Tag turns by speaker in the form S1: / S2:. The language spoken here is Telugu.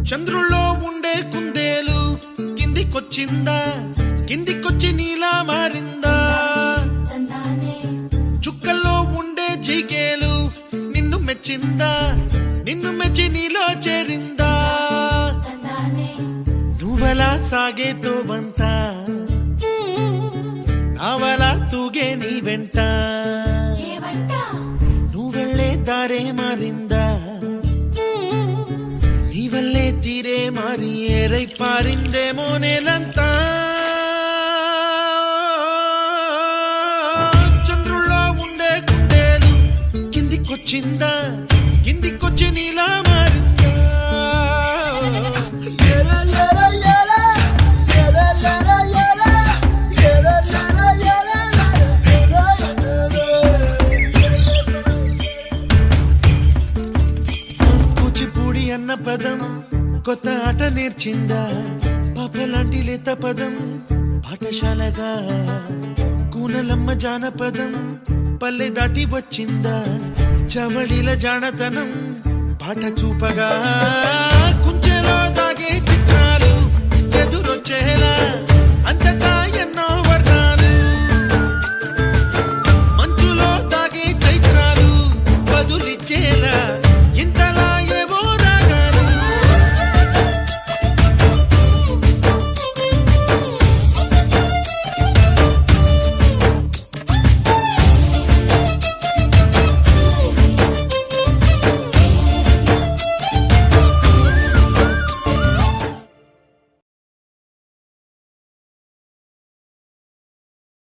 S1: చంద్రుల్లో ఉండే కుందేలు కిందికొచ్చిందా, కిందికొచ్చి నీలా మారిందా? చుక్కల్లో ఉండే జిగేలు నిన్ను మెచ్చిందా, నిన్ను మెచ్చి నీలో చేరిందా? నువ్వలా సాగే తోవంత నావలా తూగే నీ వెంట, నువ్వెళ్ళే దారే మారిందా, నీ వల్లే తీరే మారి ఏరై పారిందేమో నేలంతా. చంద్రుల్లో ఉండే కుందేలు కిందికొచ్చిందా, కిందికొచ్చి నీలా మారిందా? కూచిపూడి అన్న పదం కొత్త ఆట నేర్చిందా, పాపలాంటి లేత పదం పాఠశాలగా? కూనలమ్మ జానపదం పల్లె దాటి వచ్చిందా, చవళిల జానతనం పాట చూపగా? కుంచెలో తాగే చిత్రాలు ఎదురొచ్చేలా